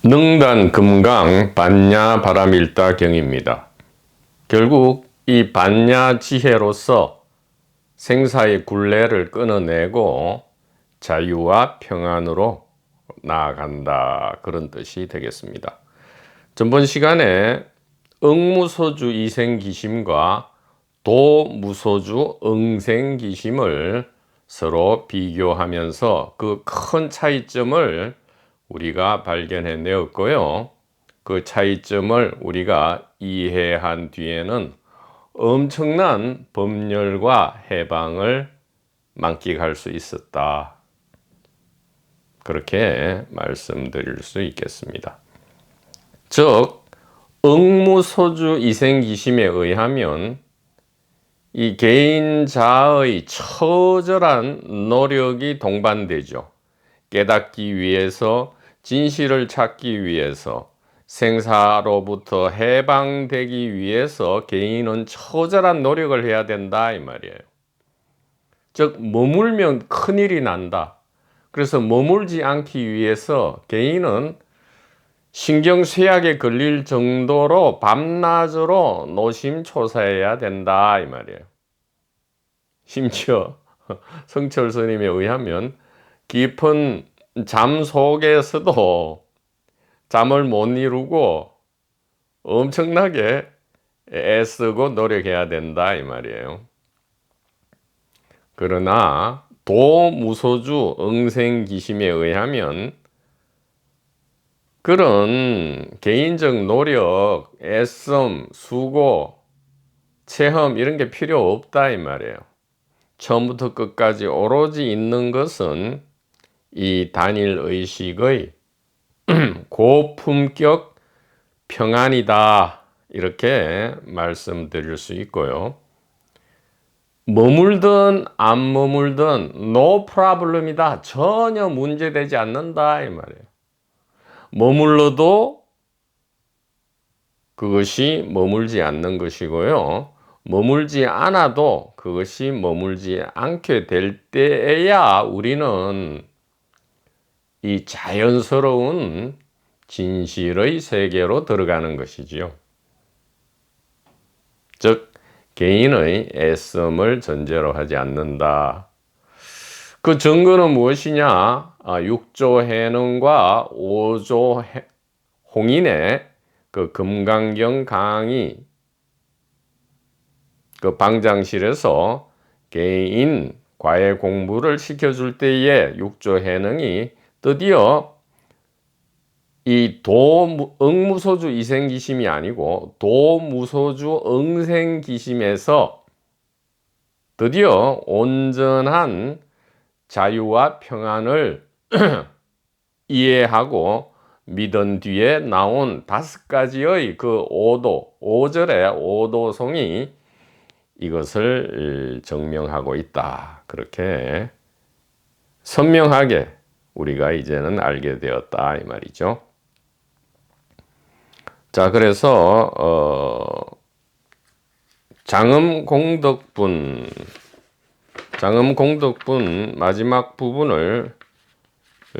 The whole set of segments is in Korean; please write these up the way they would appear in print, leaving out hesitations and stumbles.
능단 금강 반야 바라밀다경입니다. 결국 이 반야 지혜로서 생사의 굴레를 끊어내고 자유와 평안으로 나아간다, 그런 뜻이 되겠습니다. 전번 시간에 응무소주 이생기심과 도무소주 응생기심을 서로 비교하면서 그 큰 차이점을 우리가 발견해 내었고요. 그 차이점을 우리가 이해한 뒤에는 엄청난 법렬과 해방을 만끽할 수 있었다, 그렇게 말씀드릴 수 있겠습니다. 즉 응무소주 이생기심에 의하면 이 개인자의 처절한 노력이 동반되죠. 깨닫기 위해서, 진실을 찾기 위해서, 생사로부터 해방되기 위해서 개인은 처절한 노력을 해야 된다, 이 말이에요. 즉 머물면 큰일이 난다. 그래서 머물지 않기 위해서 개인은 신경쇠약에 걸릴 정도로 밤낮으로 노심초사해야 된다, 이 말이에요. 심지어 성철 스님에 의하면 깊은 잠 속에서도 잠을 못 이루고 엄청나게 애쓰고 노력해야 된다, 이 말이에요. 그러나 도무소주 응생기심에 의하면 그런 개인적 노력, 애씀, 수고, 체험 이런 게 필요 없다, 이 말이에요. 처음부터 끝까지 오로지 있는 것은 이 단일의식의 고품격 평안이다, 이렇게 말씀드릴 수 있고요. 머물든 안 머물든 no problem이다, 전혀 문제되지 않는다, 이 말이에요. 머물러도 그것이 머물지 않는 것이고요. 머물지 않아도 그것이 머물지 않게 될 때에야 우리는 이 자연스러운 진실의 세계로 들어가는 것이지요. 즉 개인의 애씀을 전제로 하지 않는다. 그 증거는 무엇이냐? 6조 해능과 5조 홍인의 그 금강경 강의, 그 방장실에서 개인 과외 공부를 시켜줄 때에 6조 해능이 드디어 이 응무소주 이생기심이 아니고 도무소주 응생기심에서 드디어 온전한 자유와 평안을 이해하고 믿은 뒤에 나온 5가지의 그 5절의 오도송이 이것을 증명하고 있다, 그렇게 선명하게 우리가 이제는 알게 되었다, 이 말이죠. 자, 그래서 장음공덕분 마지막 부분을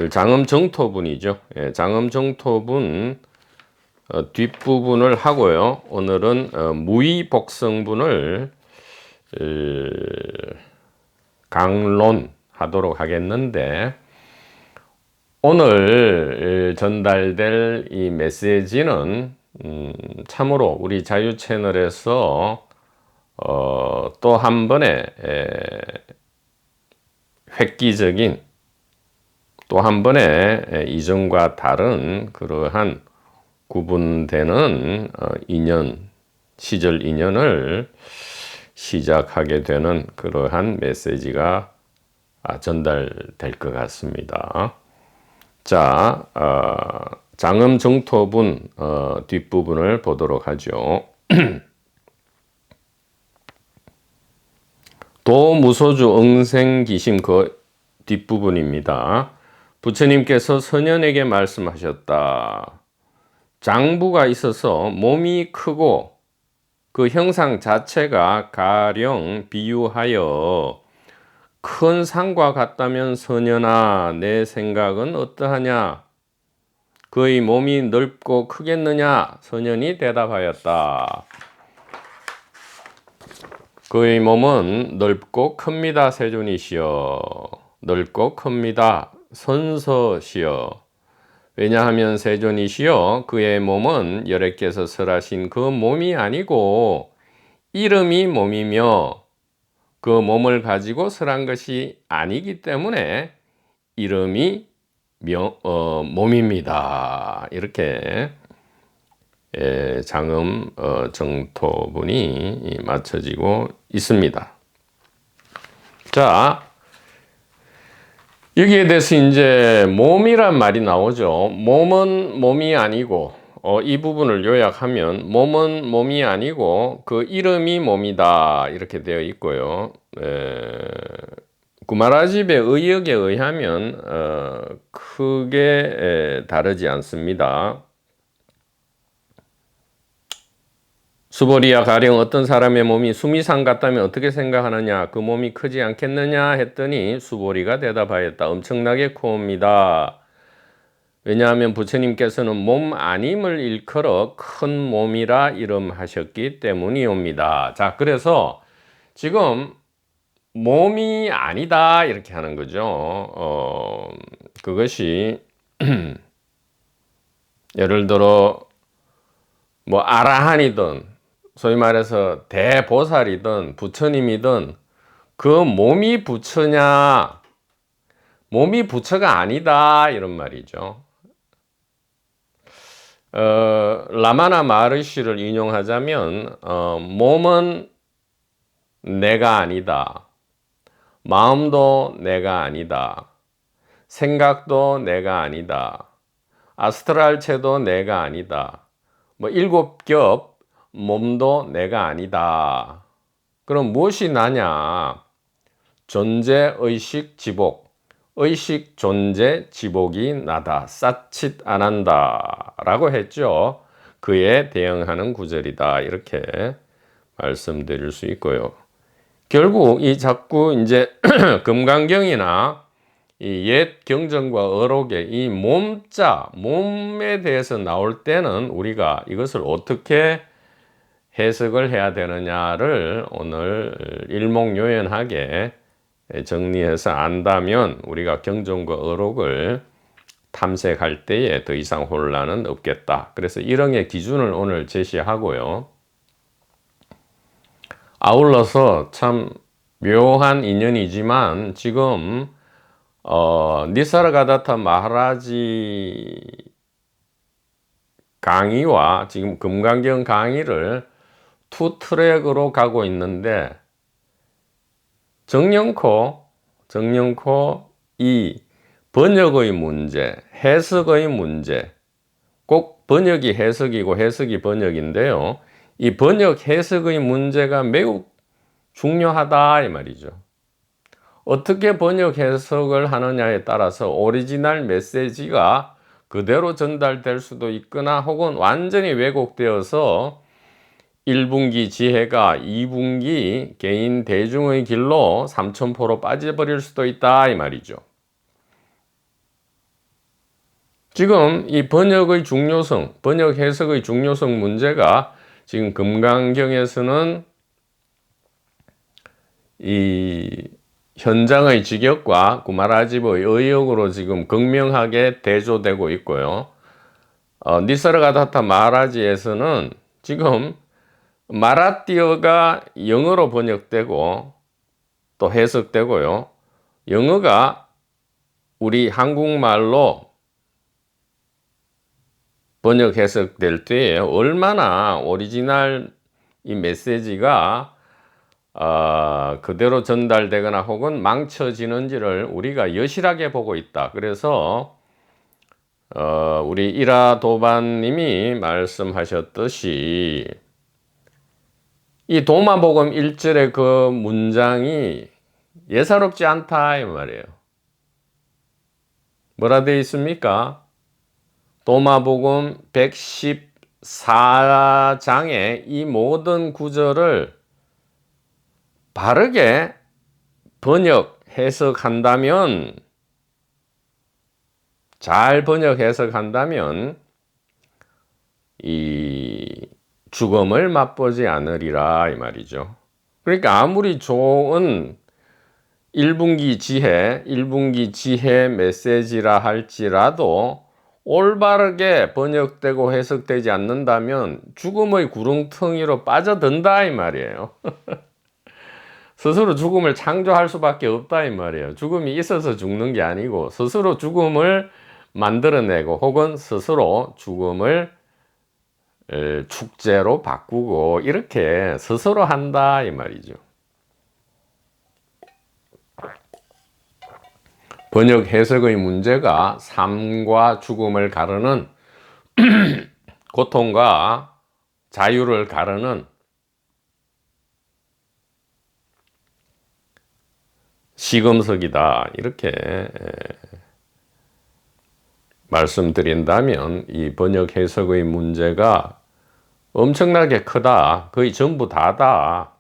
장음정토분이죠. 장음정토분 뒷부분을 하고요. 오늘은 무의복성분을 강론하도록 하겠는데, 오늘 전달될 이 메시지는 참으로 우리 자유 채널에서 또 한 번의 획기적인, 또 한 번의 이전과 다른 그러한 구분되는 시절 인연을 시작하게 되는 그러한 메시지가 전달될 것 같습니다. 자, 장음정토분 뒷부분을 보도록 하죠. 도무소주 응생기심 그 뒷부분입니다. 부처님께서 선현에게 말씀하셨다. 장부가 있어서 몸이 크고 그 형상 자체가 가령 비유하여 큰 산과 같다면 선현아, 내 생각은 어떠하냐? 그의 몸이 넓고 크겠느냐? 소년이 대답하였다. 그의 몸은 넓고 큽니다. 세존이시여. 넓고 큽니다. 선서시여. 왜냐하면 세존이시여 그의 몸은 여러께서 설하신 그 몸이 아니고 이름이 몸이며 그 몸을 가지고 설한 것이 아니기 때문에 이름이 몸입니다. 이렇게 장음 정토분이 맞춰지고 있습니다. 자, 여기에 대해서 이제 몸이란 말이 나오죠. 몸은 몸이 아니고, 이 부분을 요약하면 몸은 몸이 아니고 그 이름이 몸이다 이렇게 되어 있고요. 구마라집의 의역에 의하면 크게 다르지 않습니다. 수보리야 가령 어떤 사람의 몸이 수미산 같다면 어떻게 생각하느냐? 그 몸이 크지 않겠느냐? 했더니 수보리가 대답하였다. 엄청나게 큽니다. 왜냐하면 부처님께서는 몸 아님을 일컬어 큰 몸이라 이름하셨기 때문이옵니다. 자, 그래서 지금 몸이 아니다 이렇게 하는 거죠. 그것이 예를 들어 뭐 아라한이든 소위 말해서 대보살이든 부처님이든 그 몸이 부처냐, 몸이 부처가 아니다 이런 말이죠. 라마나 마르시를 인용하자면 몸은 내가 아니다. 마음도 내가 아니다. 생각도 내가 아니다. 아스트랄체도 내가 아니다. 뭐 7겹 몸도 내가 아니다. 그럼 무엇이 나냐? 존재, 의식, 지복. 의식, 존재, 지복이 나다. 싹칫 안 한다. 라고 했죠. 그에 대응하는 구절이다. 이렇게 말씀드릴 수 있고요. 결국 이 자꾸 이제 금강경이나 이 옛 경전과 어록의 이 몸자, 몸에 대해서 나올 때는 우리가 이것을 어떻게 해석을 해야 되느냐를 오늘 일목요연하게 정리해서 안다면 우리가 경전과 어록을 탐색할 때에 더 이상 혼란은 없겠다. 그래서 일흥의 기준을 오늘 제시하고요. 아울러서 참 묘한 인연이지만 지금 니사르가다타 마하라지 강의와 지금 금강경 강의를 투 트랙으로 가고 있는데 정령코 이 번역의 문제, 해석의 문제, 꼭 번역이 해석이고 해석이 번역인데요. 이 번역 해석의 문제가 매우 중요하다 이 말이죠. 어떻게 번역 해석을 하느냐에 따라서 오리지널 메시지가 그대로 전달될 수도 있거나 혹은 완전히 왜곡되어서 1분기 지혜가 2분기 개인 대중의 길로 삼천포로 빠져버릴 수도 있다 이 말이죠. 지금 이 번역의 중요성, 번역 해석의 중요성 문제가 지금 금강경에서는 이 현장의 직역과 구마라집의 의역으로 지금 극명하게 대조되고 있고요. 니사르가다타 마하라지에서는 지금 마라띠어가 영어로 번역되고 또 해석되고요. 영어가 우리 한국말로 번역 해석될 때에 얼마나 오리지널 이 메시지가 그대로 전달되거나 혹은 망쳐지는지를 우리가 여실하게 보고 있다. 그래서 우리 이라도반님이 말씀하셨듯이 이 도마복음 1절의 그 문장이 예사롭지 않다 이 말이에요. 뭐라 되어 있습니까? 도마복음 114장의 이 모든 구절을 바르게 번역, 해석한다면 잘 번역 해석한다면 이 죽음을 맛보지 않으리라 이 말이죠. 그러니까 아무리 좋은 1분기 지혜 메시지라 할지라도 올바르게 번역되고 해석되지 않는다면 죽음의 구렁텅이로 빠져든다 이 말이에요. 스스로 죽음을 창조할 수밖에 없다 이 말이에요. 죽음이 있어서 죽는 게 아니고 스스로 죽음을 만들어내고 혹은 스스로 죽음을 축제로 바꾸고 이렇게 스스로 한다 이 말이죠. 번역 해석의 문제가 삶과 죽음을 가르는 고통과 자유를 가르는 시금석이다 이렇게 말씀드린다면 이 번역 해석의 문제가 엄청나게 크다, 거의 전부 다다,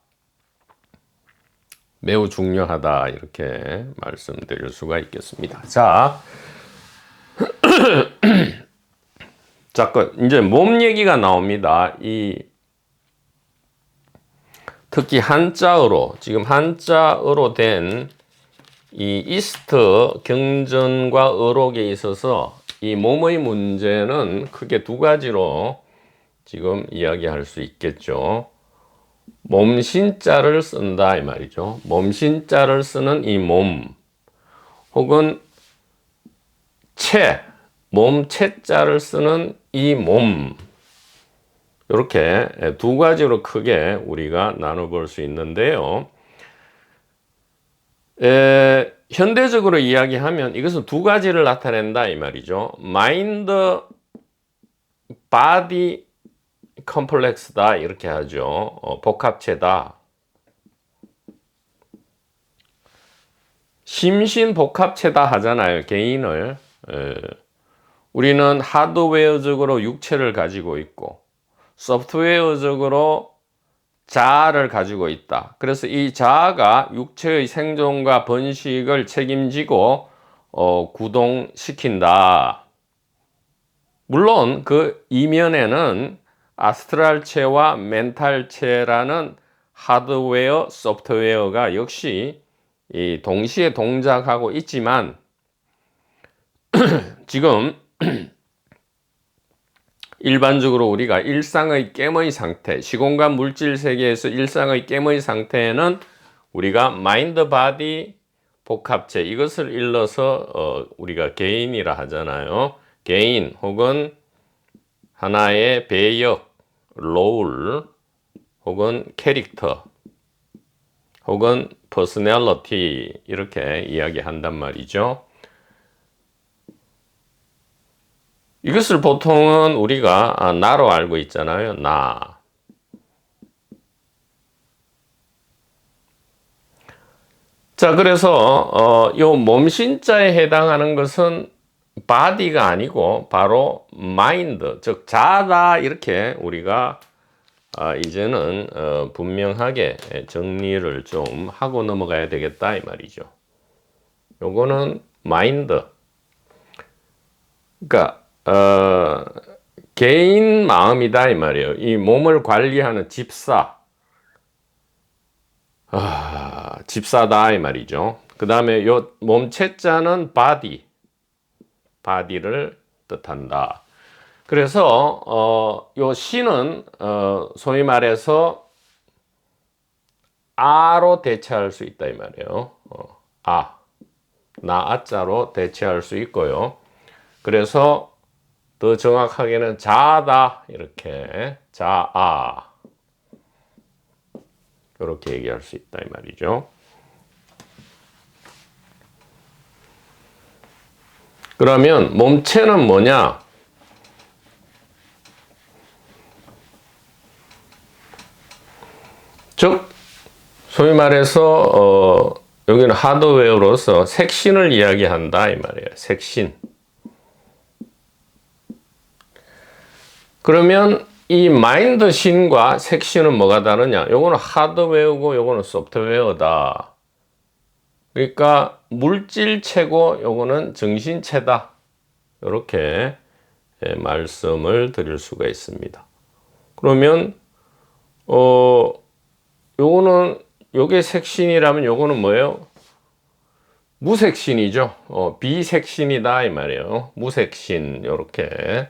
매우 중요하다 이렇게 말씀드릴 수가 있겠습니다. 자, 이제 몸 얘기가 나옵니다. 특히 한자어로, 지금 한자어로 된 이 이스트 경전과 어록에 있어서 이 몸의 문제는 크게 두 가지로 지금 이야기할 수 있겠죠. 몸신자를 쓴다 이 말이죠. 몸신자를 쓰는 이 몸, 혹은 몸체자를 쓰는 이 몸, 이렇게 두 가지로 크게 우리가 나눠볼 수 있는데요. 현대적으로 이야기하면 이것은 두 가지를 나타낸다 이 말이죠. 마인드 바디 컴플렉스다 이렇게 하죠. 복합체다. 심신복합체다 하잖아요. 개인을. 우리는 하드웨어적으로 육체를 가지고 있고 소프트웨어적으로 자아를 가지고 있다. 그래서 이 자아가 육체의 생존과 번식을 책임지고 구동시킨다. 물론 그 이면에는 아스트랄체와 멘탈체라는 하드웨어, 소프트웨어가 역시 동시에 동작하고 있지만 지금 일반적으로 우리가 일상의 깨머의 상태, 시공간 물질 세계에서 일상의 깨머의 상태에는 우리가 마인드 바디 복합체, 이것을 일러서 우리가 개인이라 하잖아요. 개인 혹은 하나의 배역, 롤 혹은 캐릭터 혹은 퍼스널리티 이렇게 이야기한단 말이죠. 이것을 보통은 우리가 나로 알고 있잖아요. 나. 자, 그래서 요 몸신자에 해당하는 것은 바디가 아니고 바로 마인드, 즉 자다 이렇게 우리가 이제는 분명하게 정리를 좀 하고 넘어가야 되겠다 이 말이죠. 요거는 마인드. 그러니까 개인 마음이다 이 말이에요. 이 몸을 관리하는 집사다 이 말이죠. 그 다음에 요 몸체자는 바디를 뜻한다. 그래서 요 신은 소위 말해서 아로 대체할 수 있다 이 말이에요. 나아자로 대체할 수 있고요. 그래서 더 정확하게는 자아다 이렇게 자아 이렇게 얘기할 수 있다 이 말이죠. 그러면 몸체는 뭐냐? 즉 소위 말해서 여기는 하드웨어로서 색신을 이야기한다 이 말이에요. 색신. 그러면 이 마인드 신과 색신은 뭐가 다르냐? 요거는 하드웨어고 요거는 소프트웨어다. 그러니까 물질체고 요거는 정신체다. 이렇게 말씀을 드릴 수가 있습니다. 그러면 요거는 요게 색신이라면 요거는 뭐예요? 무색신이죠. 비색신이다 이 말이에요. 무색신 이렇게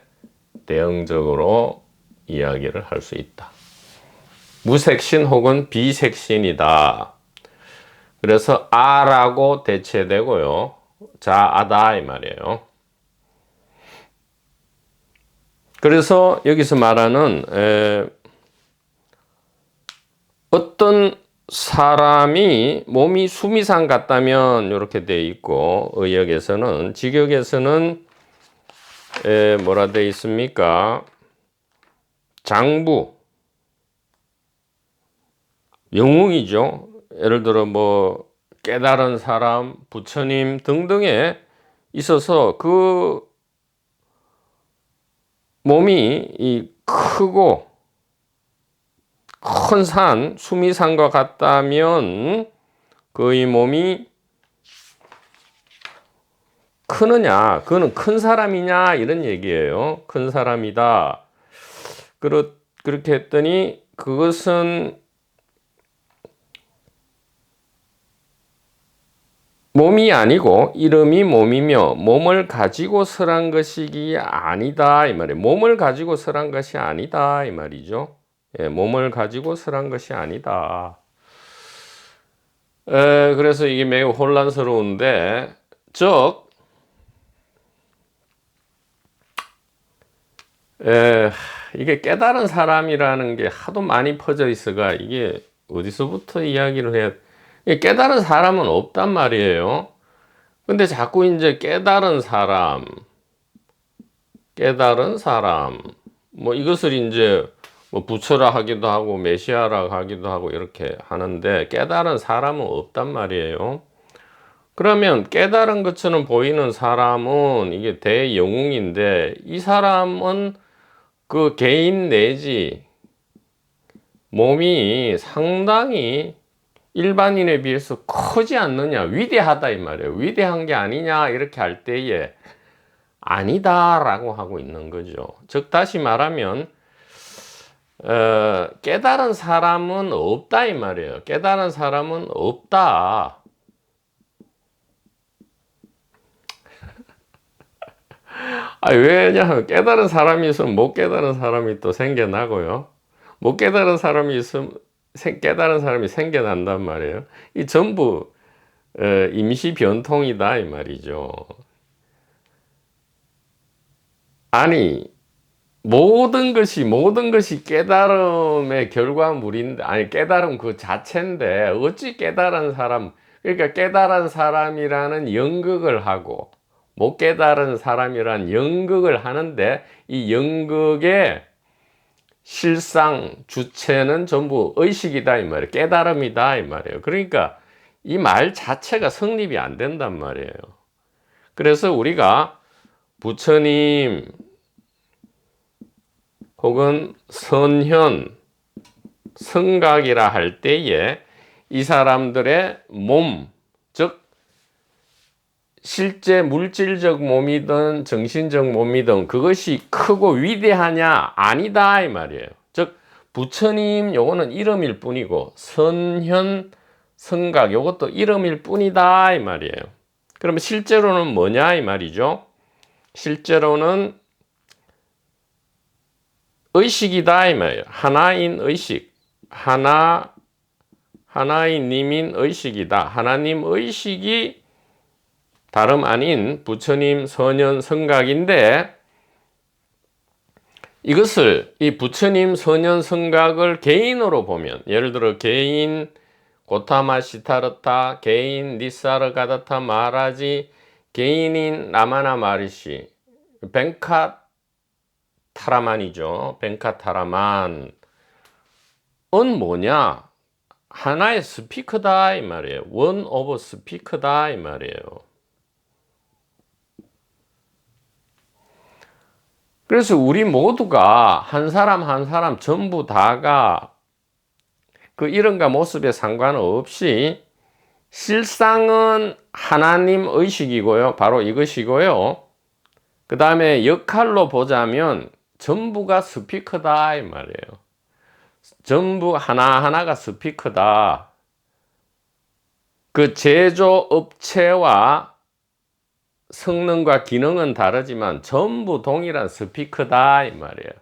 대응적으로 이야기를 할 수 있다. 무색신 혹은 비색신이다. 그래서 아라고 대체되고요. 자아다 이 말이에요. 그래서 여기서 말하는 어떤 사람이 몸이 수미상 같다면 이렇게 되어 있고, 의역에서는, 직역에서는 뭐라 되어 있습니까? 장부, 영웅이죠. 예를 들어 뭐 깨달은 사람, 부처님 등등에 있어서 그 몸이 이 크고 큰 산, 수미산과 같다면 그의 몸이 크느냐, 그는 큰 사람이냐 이런 얘기예요. 큰 사람이다. 그렇게 했더니 그것은 몸이 아니고 이름이 몸이며 몸을 가지고 설한 것이 아니다 이 말이에요. 몸을 가지고 설한 것이 아니다 이 말이죠. 예, 몸을 가지고 설한 것이 아니다. 그래서 이게 매우 혼란스러운데, 즉 이게 깨달은 사람이라는 게 하도 많이 퍼져 있어가 이게 어디서부터 이야기를 해야, 깨달은 사람은 없단 말이에요. 근데 자꾸 이제 깨달은 사람, 뭐 이것을 이제 뭐 부처라 하기도 하고 메시아라 하기도 하고 이렇게 하는데, 깨달은 사람은 없단 말이에요. 그러면 깨달은 것처럼 보이는 사람은 이게 대영웅인데, 이 사람은 그 개인 내지 몸이 상당히 일반인에 비해서 크지 않느냐, 위대하다 이 말이에요. 위대한 게 아니냐 이렇게 할 때에 아니다라고 하고 있는 거죠. 즉 다시 말하면 깨달은 사람은 없다 이 말이에요. 깨달은 사람은 없다. 왜냐하면 깨달은 사람이 있으면 못 깨달은 사람이 또 생겨나고요. 못 깨달은 사람이 있으면 깨달은 사람이 생겨난단 말이에요. 이 전부 임시 변통이다 이 말이죠. 아니 모든 것이 깨달음의 결과물인데, 아니 깨달음 그 자체인데 어찌 깨달은 사람, 그러니까 깨달은 사람이라는 연극을 하고 못 깨달은 사람이라는 연극을 하는데, 이 연극의 실상 주체는 전부 의식이다 이 말이에요. 깨달음이다 이 말이에요. 그러니까 이 말 자체가 성립이 안 된단 말이에요. 그래서 우리가 부처님 혹은 선현, 성각이라 할 때에 이 사람들의 몸, 즉 실제 물질적 몸이든 정신적 몸이든 그것이 크고 위대하냐? 아니다 이 말이에요. 즉 부처님 요거는 이름일 뿐이고, 선현, 성각 요것도 이름일 뿐이다 이 말이에요. 그러면 실제로는 뭐냐 이 말이죠. 실제로는 의식이다 이 말이에요. 하나인 의식, 하나인 님인 의식이다. 하나님 의식이 다름 아닌 부처님 선현 성각인데, 이것을 이 부처님 선현 성각을 개인으로 보면, 예를 들어 개인 고타마 시타르타, 개인 니사르가다타 마하라지, 개인인 라마나 마리시, 벤카타라만이죠. 벤카타라만은 뭐냐? 하나의 스피커다 이 말이에요. 원 오브 스피커다 이 말이에요. 그래서 우리 모두가 한 사람 한 사람 전부 다가 그 이름과 모습에 상관없이 실상은 하나님 의식이고요. 바로 이것이고요. 그 다음에 역할로 보자면 전부가 스피커다 이 말이에요. 전부 하나하나가 스피커다. 그 제조업체와 성능과 기능은 다르지만 전부 동일한 스피커다 이 말이에요.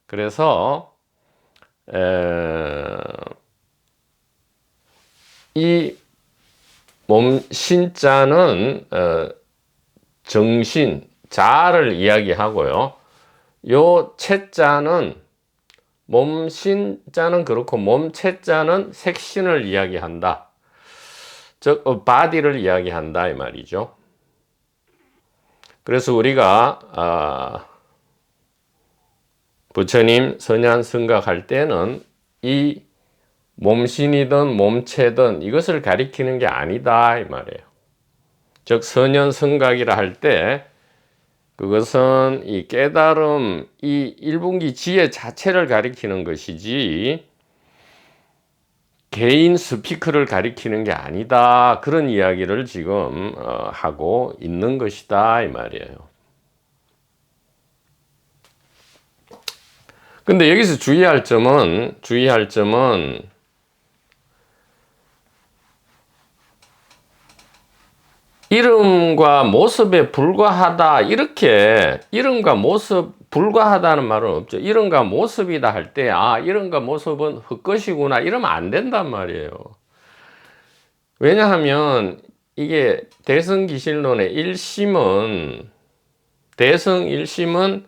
그래서 이 몸신자는 정신, 자를 이야기하고요. 요 채자는 몸신자는 그렇고 몸채자는 색신을 이야기한다. 즉 바디를 이야기한다 이 말이죠. 그래서 우리가 부처님 선양 성각할 때는 이 몸신이든 몸체든 이것을 가리키는 게 아니다 이 말이에요. 즉 선연 성각이라 할 때 그것은 이 깨달음, 이 일분기 지혜 자체를 가리키는 것이지 개인 스피커를 가리키는 게 아니다. 그런 이야기를 지금 하고 있는 것이다 이 말이에요. 근데 여기서 주의할 점은 이름과 모습에 불과하다 이렇게 이름과 모습 불과하다는 말은 없죠. 이름과 모습이다 할 때 이름과 모습은 헛것이구나 이러면 안 된단 말이에요. 왜냐하면 이게 대승기실론의 1심은 대승 1심은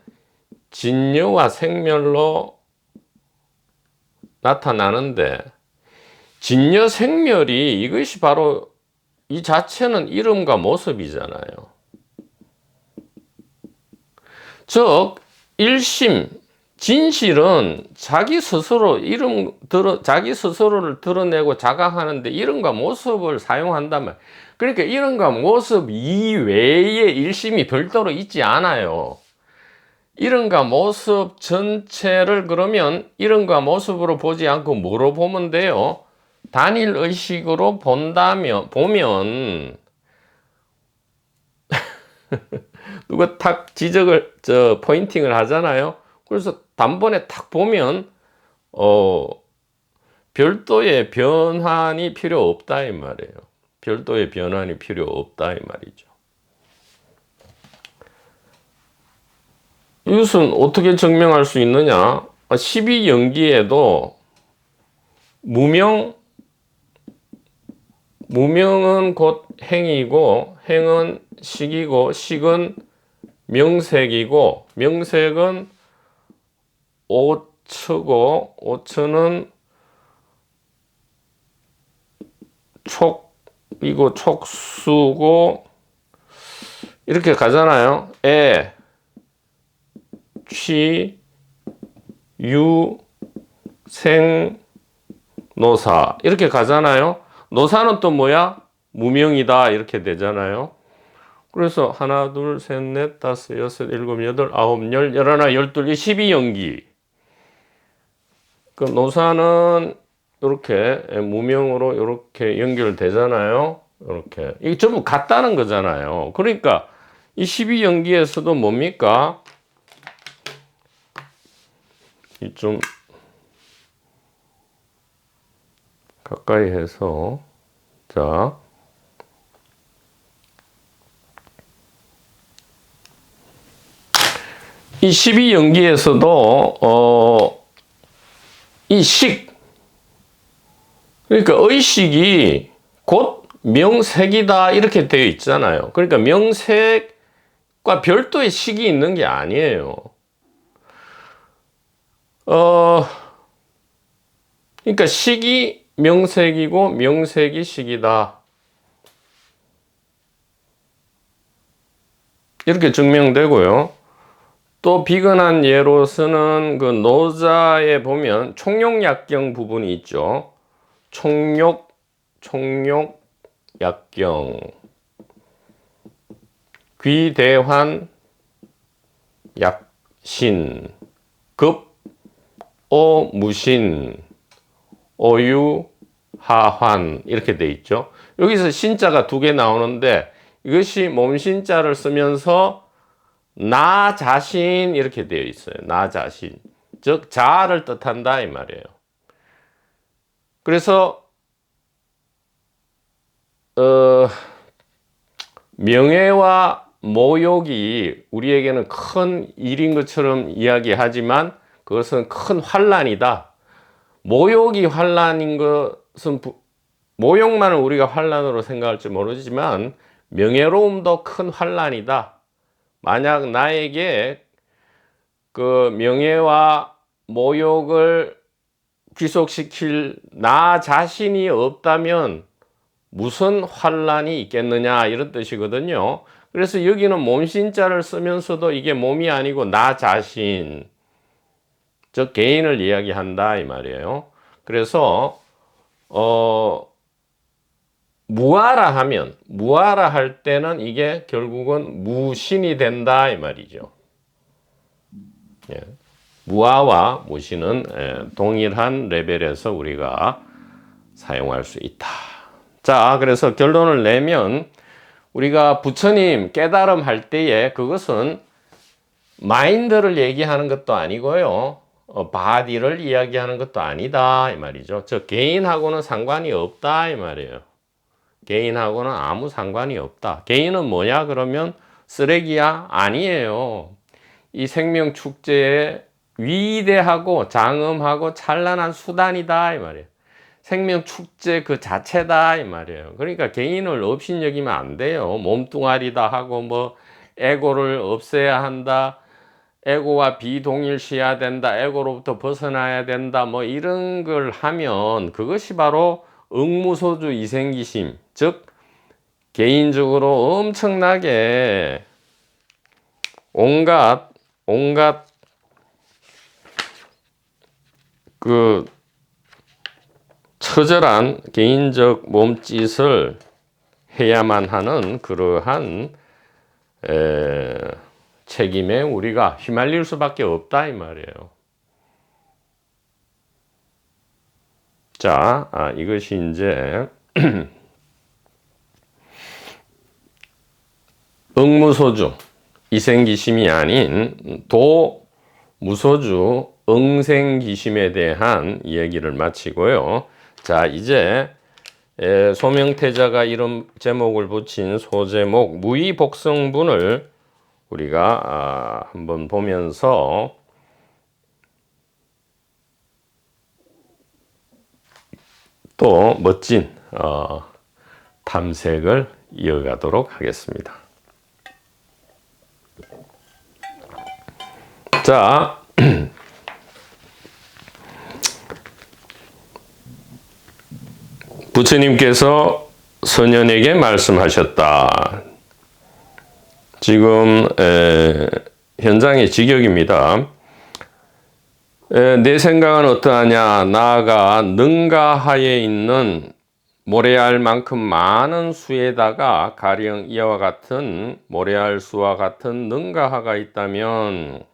진여와 생멸로 나타나는데 진여 생멸이 이것이 바로 이 자체는 이름과 모습이잖아요. 즉 1심 진실은 자기 스스로를 드러내고 자각하는데 이름과 모습을 사용한다면 그러니까 이름과 모습 이외에 1심이 별도로 있지 않아요. 이름과 모습 전체를 그러면 이름과 모습으로 보지 않고 뭐로 보면 돼요? 단일 의식으로 보면 누가 탁 포인팅을 하잖아요. 그래서 단번에 탁 보면 별도의 변환이 필요 없다 이 말이에요. 별도의 변환이 필요 없다 이 말이죠. 이것은 어떻게 증명할 수 있느냐? 12연기에도 무명은 곧 행이고 행은 식이고 식은 명색이고 명색은 오처고 오처는 촉이고 촉수고 이렇게 가잖아요. 취, 유, 생, 노사 이렇게 가잖아요. 노사는 또 뭐야? 무명이다 이렇게 되잖아요. 그래서 하나, 둘, 셋, 넷, 다섯, 여섯, 일곱, 여덟, 아홉, 열, 열하나, 열둘, 12연기. 그 노사는 이렇게 무명으로 이렇게 연결되잖아요. 이렇게 이게 전부 같다는 거잖아요. 그러니까 이 12연기에서도 뭡니까? 이 좀 가까이 해서 자. 이 12연기에서도 이 식 그러니까 의식이 곧 명색이다 이렇게 되어 있잖아요. 그러니까 명색과 별도의 식이 있는 게 아니에요. 그러니까 식이 명색이고 명색이 식이다. 이렇게 증명되고요. 또 비근한 예로서는 그 노자에 보면 총욕약경 부분이 있죠. 총욕약경. 귀대환 약신. 급 오무신. 오유하환. 이렇게 돼 있죠. 여기서 신자가 두 개 나오는데 이것이 몸신자를 쓰면서 나 자신 이렇게 되어 있어요. 나 자신. 즉 자아를 뜻한다 이 말이에요. 그래서 명예와 모욕이 우리에게는 큰 일인 것처럼 이야기하지만 그것은 큰 환난이다. 모욕이 환난인 것은 모욕만을 우리가 환난으로 생각할지 모르지만 명예로움도 큰 환난이다. 만약 나에게 그 명예와 모욕을 귀속시킬 나 자신이 없다면 무슨 환난이 있겠느냐 이런 뜻이거든요. 그래서 여기는 몸신자를 쓰면서도 이게 몸이 아니고 나 자신, 즉 개인을 이야기한다 이 말이에요. 그래서 무아라 할 때는 이게 결국은 무신이 된다 이 말이죠. 예. 무아와 무신은 동일한 레벨에서 우리가 사용할 수 있다. 자, 그래서 결론을 내면 우리가 부처님 깨달음 할 때에 그것은 마인드를 얘기하는 것도 아니고요. 바디를 이야기하는 것도 아니다 이 말이죠. 저 개인하고는 상관이 없다 이 말이에요. 개인하고는 아무 상관이 없다. 개인은 뭐냐 그러면 쓰레기야? 아니에요. 이 생명 축제에 위대하고 장엄하고 찬란한 수단이다 이 말이에요. 생명 축제 그 자체다 이 말이에요. 그러니까 개인을 업신여기면 안 돼요. 몸뚱아리다 하고 뭐 에고를 없애야 한다. 에고와 비동일시해야 된다. 에고로부터 벗어나야 된다. 뭐 이런 걸 하면 그것이 바로 응무소주 이생기심, 즉 개인적으로 엄청나게 온갖 그 처절한 개인적 몸짓을 해야만 하는 그러한 책임에 우리가 휘말릴 수밖에 없다 이 말이에요. 자, 이것이 이제 응무소주 이생기심이 아닌 도무소주 응생기심에 대한 얘기를 마치고요. 자, 이제 소명태자가 이런 제목을 붙인 소제목 무의복성분을 우리가 한번 보면서 또 멋진 탐색을 이어가도록 하겠습니다. 자, 부처님께서 선현에게 말씀하셨다. 지금 현장의 직역입니다. 내 생각은 어떠하냐? 나아가 능가하에 있는 모래알 만큼 많은 수에다가 가령 이와 같은 모래알 수와 같은 능가하가 있다면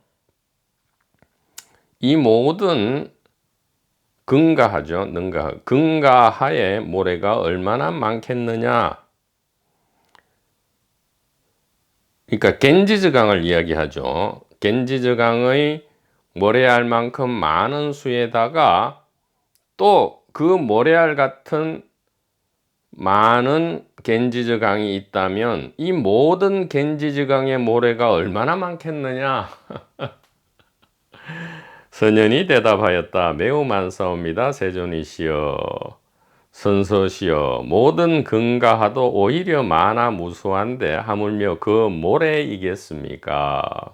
이 모든 근가하죠. 근가하에 모래가 얼마나 많겠느냐? 그러니까 겐지즈강을 이야기하죠. 겐지즈강의 모래알만큼 많은 수에다가 또 그 모래알 같은 많은 겐지즈강이 있다면 이 모든 겐지즈강의 모래가 얼마나 많겠느냐? 선현이 대답하였다. 매우 많사옵니다. 세존이시여, 선서시여, 모든 근가하도 오히려 많아 무수한데 하물며 그 모래이겠습니까?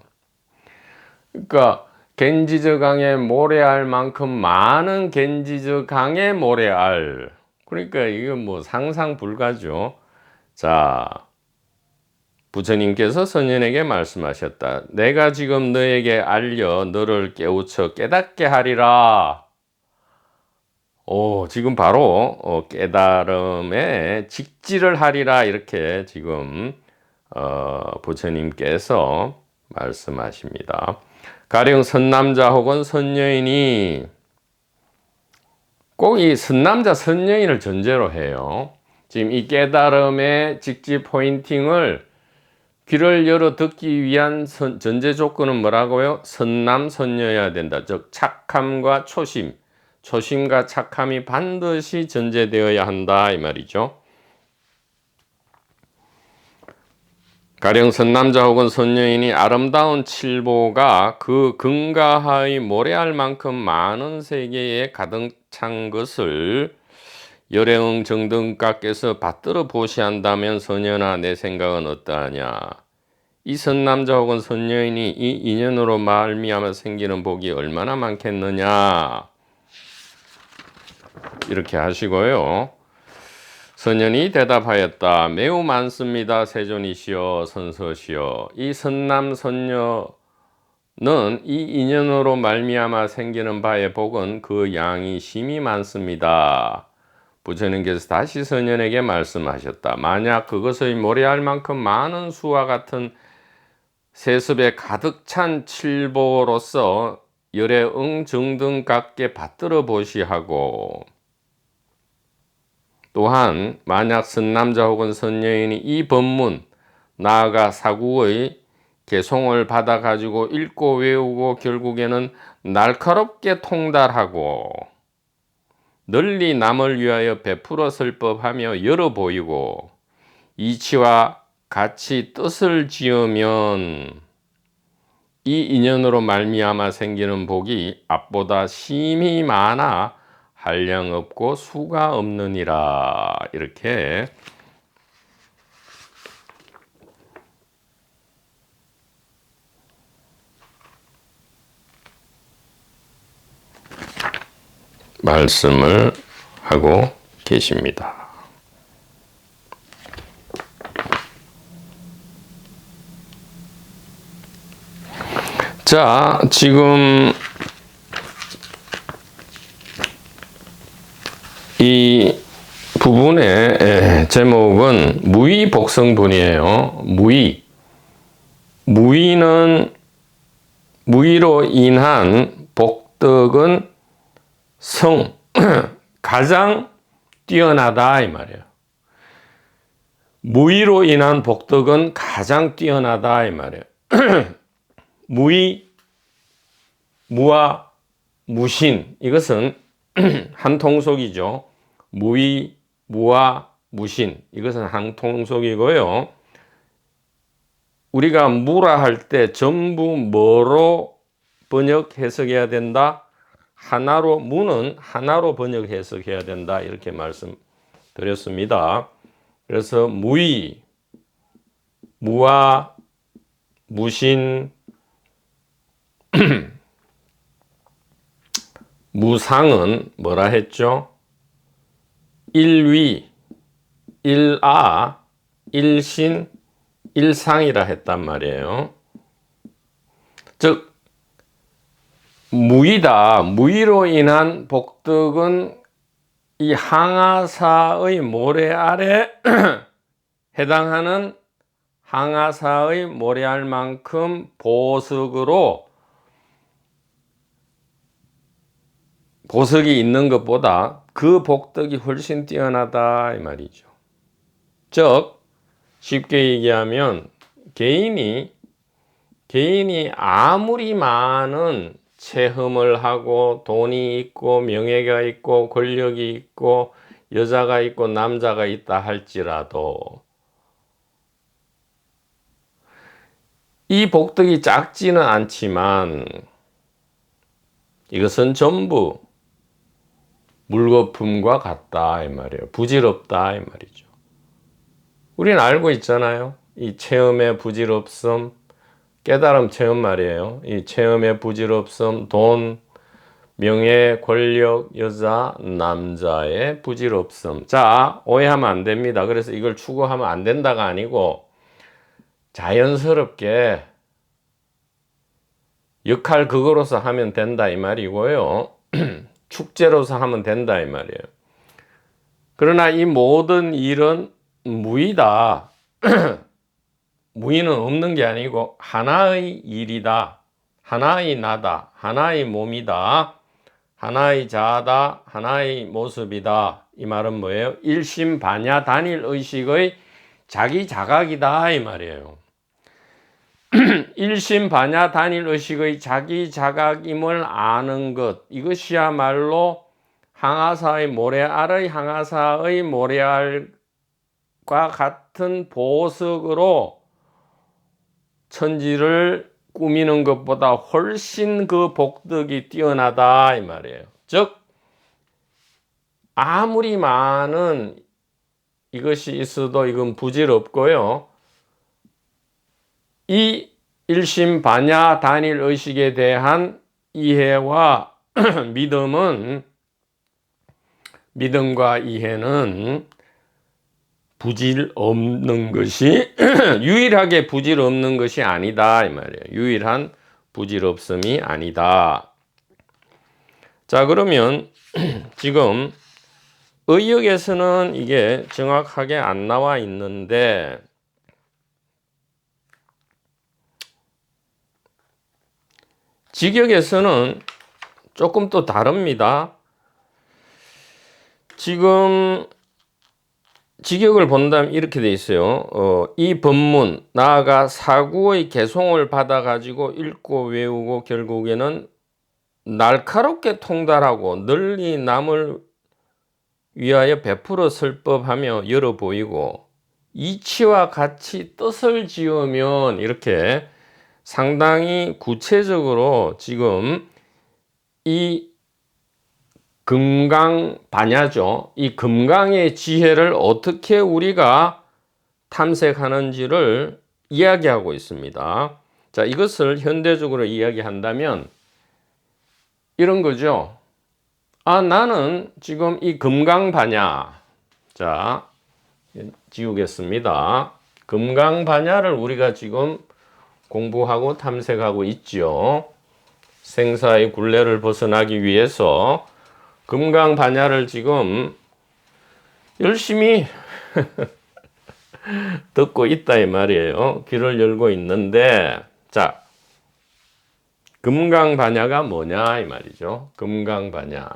그러니까 겐지저강의 모래알만큼 많은 겐지저강의 모래알. 그러니까 이건 뭐 상상 불가죠. 자, 부처님께서 선현에게 말씀하셨다. 내가 지금 너에게 알려 너를 깨우쳐 깨닫게 하리라. 지금 바로 깨달음에 직지를 하리라 이렇게 지금 부처님께서 말씀하십니다. 가령 선남자 혹은 선여인이 꼭 이 선남자 선여인을 전제로 해요. 지금 이 깨달음의 직지 포인팅을 귀를 열어 듣기 위한 전제 조건은 뭐라고요? 선남선녀여야 된다. 즉 착함과 초심, 초심과 착함이 반드시 전제되어야 한다 이 말이죠. 가령 선남자 혹은 선녀인이 아름다운 칠보가 그 금가하의 모래알 만큼 많은 세계에 가득 찬 것을 열애응 정등각께서 받들어 보시한다면 선녀나 내 생각은 어떠하냐. 이 선남자 혹은 선녀인이 이 인연으로 말미암아 생기는 복이 얼마나 많겠느냐. 이렇게 하시고요. 선녀이 대답하였다. 매우 많습니다. 세존이시여 선서시여. 이 선남선녀는 이 인연으로 말미암아 생기는 바의 복은 그 양이 심히 많습니다. 부처님께서 다시 선녀에게 말씀하셨다. 만약 그것의 모래알 만큼 많은 수와 같은 세습에 가득 찬 칠보로서 열애응 정등각께 받들어 보시하고, 또한 만약 선남자 혹은 선녀인이 이 법문 나아가 사구의 개송을 받아 가지고 읽고 외우고 결국에는 날카롭게 통달하고 널리 남을 위하여 베풀어 설법하며 열어 보이고 이치와 같이 뜻을 지으면 이 인연으로 말미암아 생기는 복이 앞보다 심히 많아 한량 없고 수가 없느니라. 이렇게 말씀을 하고 계십니다. 자, 지금 이 부분의 제목은 무의복성분이에요. 무의는 무의로 인한 복덕은 가장 뛰어나다 이 말이에요. 무의로 인한 복덕은 가장 뛰어나다 이 말이에요. 무의, 무아, 무신 이것은 한 통속이죠. 무의, 무아, 무신 이것은 한 통속이고요. 우리가 무라 할 때 전부 뭐로 번역 해석해야 된다? 하나로, 무는 하나로 번역 해석해야 된다 이렇게 말씀드렸습니다. 그래서 무의, 무아, 무신, 무상은 뭐라 했죠? 일위, 일아, 일신, 일상이라 했단 말이에요. 즉 무의다. 무의로 인한 복덕은 이 항아사의 모래알에 해당하는 항아사의 모래알만큼 보석이 있는 것보다 그 복덕이 훨씬 뛰어나다 이 말이죠. 즉 쉽게 얘기하면 개인이 아무리 많은 체험을 하고 돈이 있고 명예가 있고 권력이 있고 여자가 있고 남자가 있다 할지라도 이 복덕이 작지는 않지만 이것은 전부 물거품과 같다 이 말이에요. 부질없다 이 말이죠. 우리는 알고 있잖아요. 이 체험의 부질없음, 깨달음 체험 말이에요. 이 체험의 부질없음, 돈, 명예, 권력, 여자, 남자의 부질없음. 자, 오해하면 안 됩니다. 그래서 이걸 추구하면 안 된다가 아니고 자연스럽게 역할 그거로서 하면 된다 이 말이고요. 축제로서 하면 된다 이 말이에요. 그러나 이 모든 일은 무의다. 무의는 없는 게 아니고 하나의 일이다. 하나의 나다. 하나의 몸이다. 하나의 자아다. 하나의 모습이다. 이 말은 뭐예요? 일심반야 단일 의식의 자기 자각이다 이 말이에요. 일심반야 단일의식의 자기 자각임을 아는 것, 이것이야말로 항아사의 모래알의 항아사의 모래알과 같은 보석으로 천지를 꾸미는 것보다 훨씬 그 복덕이 뛰어나다 이 말이에요. 즉 아무리 많은 이것이 있어도 이건 부질없고요. 이 일심반야 단일의식에 대한 이해와 믿음과 이해는 부질 없는 것이 유일하게 부질 없는 것이 아니다 이 말이에요. 유일한 부질 없음이 아니다. 자, 그러면 지금 의역에서는 이게 정확하게 안 나와 있는데 직역에서는 조금 또 다릅니다. 지금 직역을 본다면 이렇게 돼 있어요. 이 법문, 나아가 사구의 개송을 받아가지고 읽고 외우고 결국에는 날카롭게 통달하고 널리 남을 위하여 베풀어 설법하며 열어 보이고 이치와 같이 뜻을 지으면 이렇게 상당히 구체적으로 지금 이 금강반야죠. 이 금강의 지혜를 어떻게 우리가 탐색하는지를 이야기하고 있습니다. 자, 이것을 현대적으로 이야기한다면 이런 거죠. 아, 나는 지금 이 금강반야, 자, 지우겠습니다. 금강반야를 우리가 지금 공부하고 탐색하고 있죠. 생사의 굴레를 벗어나기 위해서 금강반야를 지금 열심히 듣고 있다 이 말이에요. 귀를 열고 있는데, 자, 금강반야가 뭐냐 이 말이죠. 금강반야.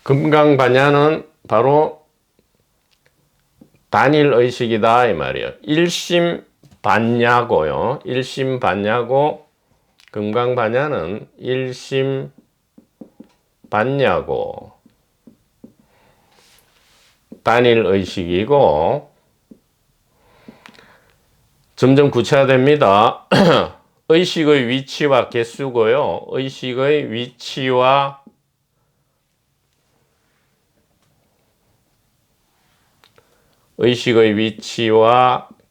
금강반야는 바로 단일의식이다 이 말이에요. 일심반야고요. 일심반야고 금강반야는 일심반야고 단일의식이고 점점 구체화됩니다. 의식의 위치와 개수고요. 의식의 위치와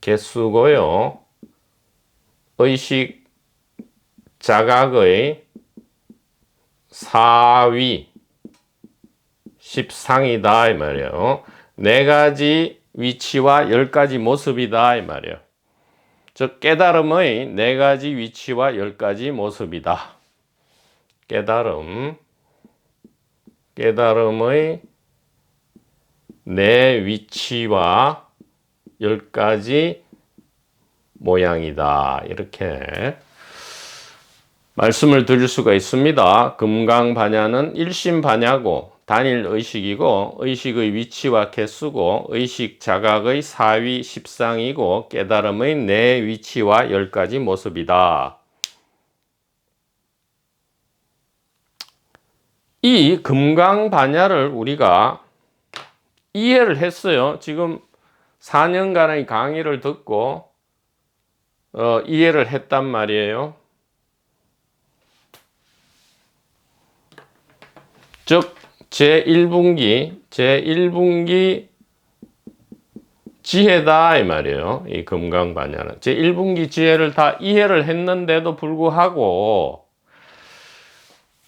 개수고요. 의식 자각의 사위 10상이다 이 말이에요. 4가지 위치와 10가지 모습이다 이 말이에요. 즉 깨달음의 4가지 위치와 10가지 모습이다. 깨달음의 4 위치와 10가지 모양이다. 이렇게 말씀을 드릴 수가 있습니다. 금강반야는 일심반야고 단일의식이고 의식의 위치와 개수고 의식 자각의 사위 10상이고 깨달음의 4 위치와 10가지 모습이다. 이 금강반야를 우리가 이해를 했어요. 지금 4년간의 강의를 듣고 이해를 했단 말이에요. 즉 제1분기 지혜다 이 말이에요. 이 금강반야는 제1분기 지혜를 다 이해를 했는데도 불구하고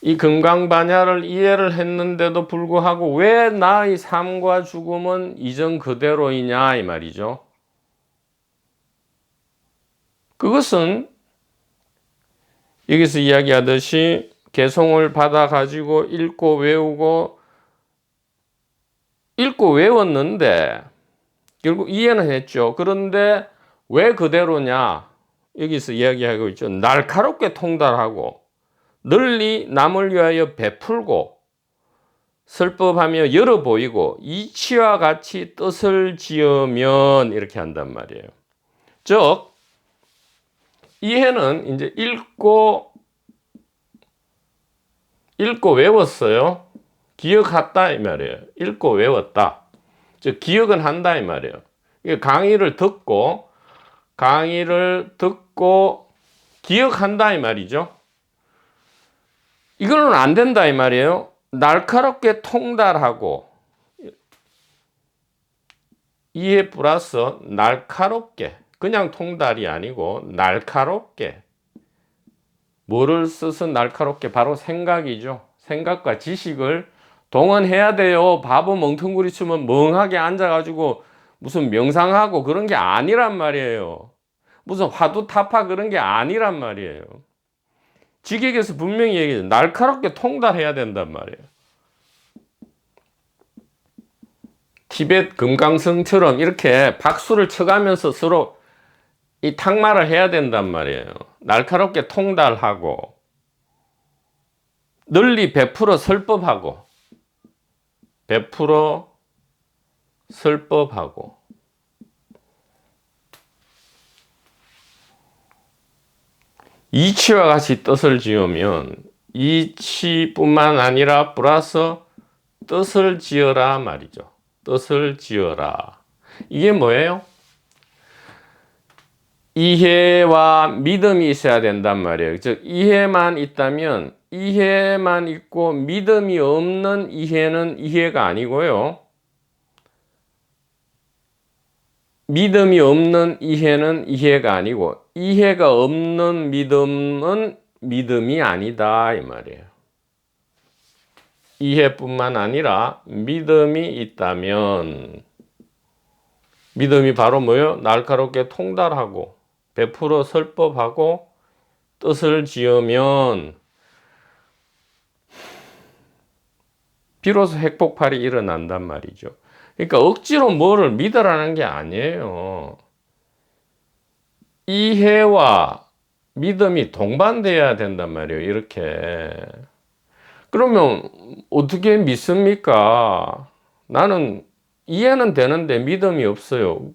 이 금강반야를 이해를 했는데도 불구하고 왜 나의 삶과 죽음은 이전 그대로이냐 이 말이죠. 그것은 여기서 이야기하듯이 개송을 받아 가지고 읽고 외웠는데 결국 이해는 했죠. 그런데 왜 그대로냐? 여기서 이야기하고 있죠. 날카롭게 통달하고 널리 남을 위하여 베풀고 설법하며 열어 보이고 이치와 같이 뜻을 지으면 이렇게 한단 말이에요. 즉 이해는 이제 읽고 외웠어요. 기억했다 이 말이에요. 읽고 외웠다. 즉 기억은 한다 이 말이에요. 강의를 듣고 기억한다 이 말이죠. 이거는 안 된다 이 말이에요. 날카롭게 통달하고 이해 플러스 날카롭게, 그냥 통달이 아니고 날카롭게. 뭐를 써서 날카롭게? 바로 생각이죠. 생각과 지식을 동원해야 돼요. 바보 멍텅구리 치면 멍하게 앉아가지고 무슨 명상하고 그런 게 아니란 말이에요. 무슨 화두 타파 그런 게 아니란 말이에요. 직역에서 분명히 얘기해요. 날카롭게 통달해야 된단 말이에요. 티벳 금강성처럼 이렇게 박수를 쳐가면서 서로 이 탁말을 해야 된단 말이에요. 날카롭게 통달하고 널리 베풀어 설법하고 이치와 같이 뜻을 지으면 이치뿐만 아니라 플러스 뜻을 지어라 말이죠. 뜻을 지어라. 이게 뭐예요? 이해와 믿음이 있어야 된단 말이에요. 즉 이해만 있다면, 이해만 있고 믿음이 없는 이해는 이해가 아니고요. 믿음이 없는 이해는 이해가 아니고, 이해가 없는 믿음은 믿음이 아니다 이 말이에요. 이해뿐만 아니라 믿음이 있다면, 믿음이 바로 뭐예요? 날카롭게 통달하고 베풀어 설법하고 뜻을 지으면 비로소 핵폭발이 일어난단 말이죠. 그러니까 억지로 뭐를 믿으라는 게 아니에요. 이해와 믿음이 동반돼야 된단 말이에요. 이렇게. 그러면 어떻게 믿습니까? 나는 이해는 되는데 믿음이 없어요.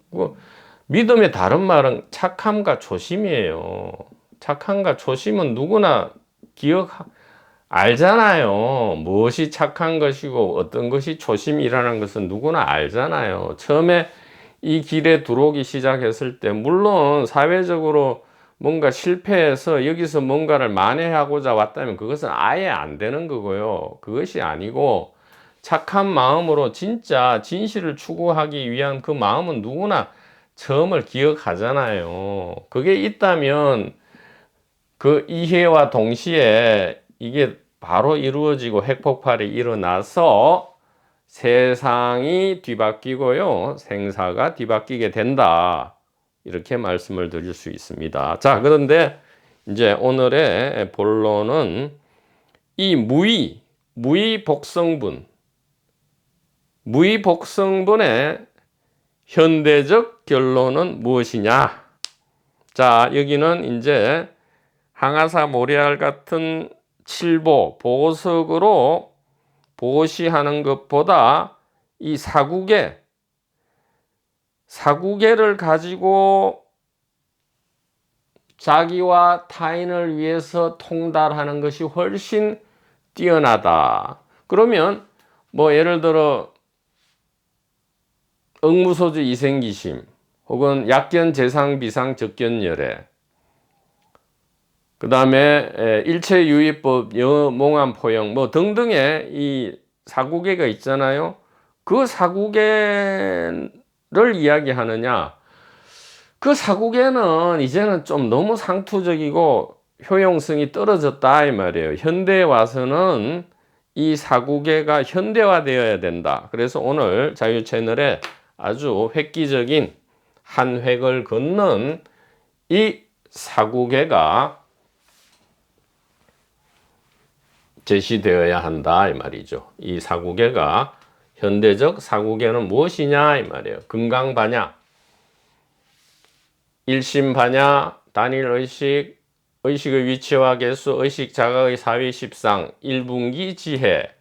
믿음의 다른 말은 착함과 조심이에요. 착함과 조심은 누구나 알잖아요. 무엇이 착한 것이고 어떤 것이 조심이라는 것은 누구나 알잖아요. 처음에 이 길에 들어오기 시작했을 때 물론 사회적으로 뭔가 실패해서 여기서 뭔가를 만회하고자 왔다면 그것은 아예 안 되는 거고요. 그것이 아니고 착한 마음으로 진짜 진실을 추구하기 위한 그 마음은 누구나 처음을 기억하잖아요. 그게 있다면 그 이해와 동시에 이게 바로 이루어지고 핵폭발이 일어나서 세상이 뒤바뀌고요. 생사가 뒤바뀌게 된다. 이렇게 말씀을 드릴 수 있습니다. 자, 그런데 이제 오늘의 본론은 이 무의복성분의 현대적 결론은 무엇이냐? 자, 여기는 이제 항아사 모래알 같은 칠보, 보석으로 보시하는 것보다 이 사구개를 가지고 자기와 타인을 위해서 통달하는 것이 훨씬 뛰어나다. 그러면 뭐 예를 들어 억무소주 이생기심 혹은 약견 재상 비상 적견 열애, 그 다음에 일체유의법 몽환 포용 뭐 등등의 이 사구개가 있잖아요. 그 사구개를 이야기하느냐, 그 사구개는 이제는 좀 너무 상투적이고 효용성이 떨어졌다 이 말이에요. 현대에 와서는 이 사구개가 현대화되어야 된다. 그래서 오늘 자유 채널에 아주 획기적인 한 획을 긋는 이 사구개가 제시되어야 한다 이 말이죠. 이 사구개가, 현대적 사구개는 무엇이냐 이 말이에요. 금강반야, 일심반야, 단일의식, 의식의 위치와 개수, 의식 자각의 사위십상, 일분기 지혜,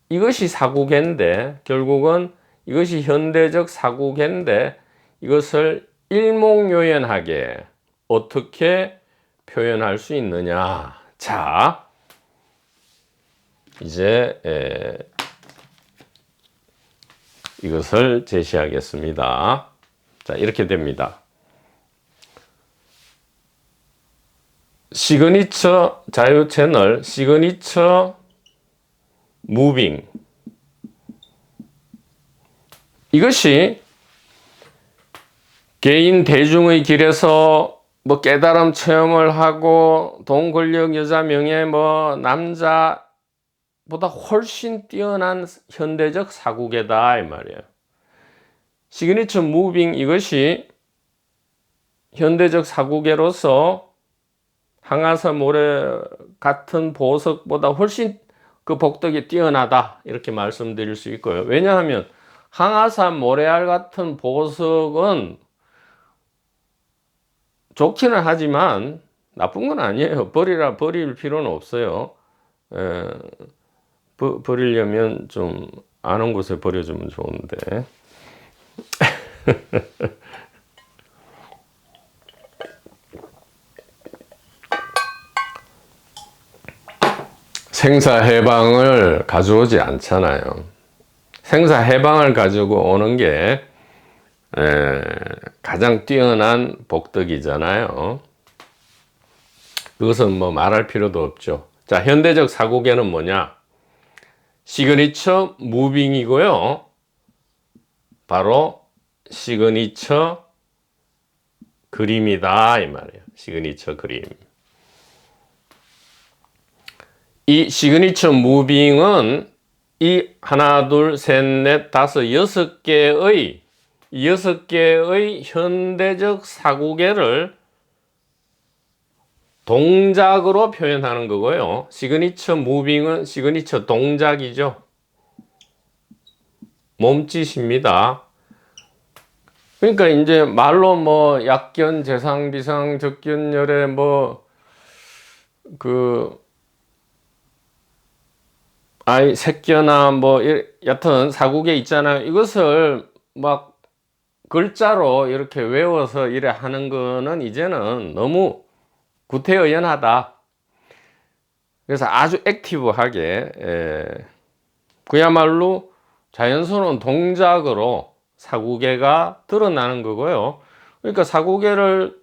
이것이 사구계인데, 결국은 이것이 현대적 사구계인데, 이것을 일목요연하게 어떻게 표현할 수 있느냐. 자, 이제 이것을 제시하겠습니다. 자, 이렇게 됩니다. 시그니처 자유 채널, 시그니처 무빙. 이것이 개인 대중의 길에서 뭐 깨달음 체험을 하고 돈, 권력, 여자, 명예, 뭐 남자보다 훨씬 뛰어난 현대적 사구계다 이 말이에요. 시그니처 무빙, 이것이 현대적 사구계로서 항아서 모래 같은 보석보다 훨씬 그 복덕이 뛰어나다 이렇게 말씀드릴 수 있고요. 왜냐하면 항아산 모래알 같은 보석은 좋기는 하지만 나쁜 건 아니에요. 버릴 필요는 없어요. 버리려면 좀 아는 곳에 버려주면 좋은데. 생사해방을 가져오지 않잖아요. 생사해방을 가지고 오는 게 가장 뛰어난 복덕이잖아요. 그것은 뭐 말할 필요도 없죠. 자, 현대적 사고계는 뭐냐? 시그니처 무빙이고요. 바로 시그니처 그림이다 이 말이에요. 시그니처 그림. 이 시그니처 무빙은 이 하나, 둘, 셋, 넷, 다섯, 여섯 개의 현대적 사구계를 동작으로 표현하는 거고요. 시그니처 무빙은 시그니처 동작이죠. 몸짓입니다. 그러니까 이제 말로 뭐 약견, 재상, 비상, 적견, 열애 색견아 여튼 사구계 있잖아요. 이것을 막 글자로 이렇게 외워서 이래 하는 거는 이제는 너무 구태의연하다. 그래서 아주 액티브하게 그야말로 자연스러운 동작으로 사구계가 드러나는 거고요. 그러니까 사구계를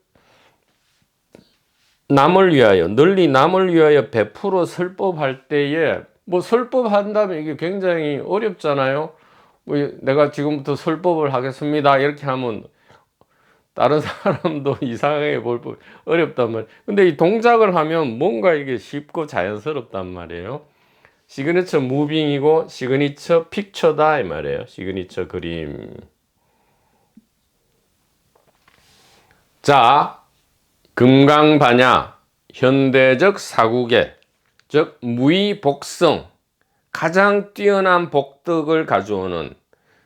남을 위하여, 널리 남을 위하여 베풀어 설법할 때에 뭐 설법한다면 이게 굉장히 어렵잖아요. 뭐 내가 지금부터 설법을 하겠습니다 이렇게 하면 다른 사람도 이상하게 볼 어렵단 말이에요. 근데 이 동작을 하면 뭔가 이게 쉽고 자연스럽단 말이에요. 시그니처 무빙이고 시그니처 픽처다 이 말이에요. 시그니처 그림. 자, 금강반야 현대적 사구계, 즉 무의복성, 가장 뛰어난 복덕을 가져오는,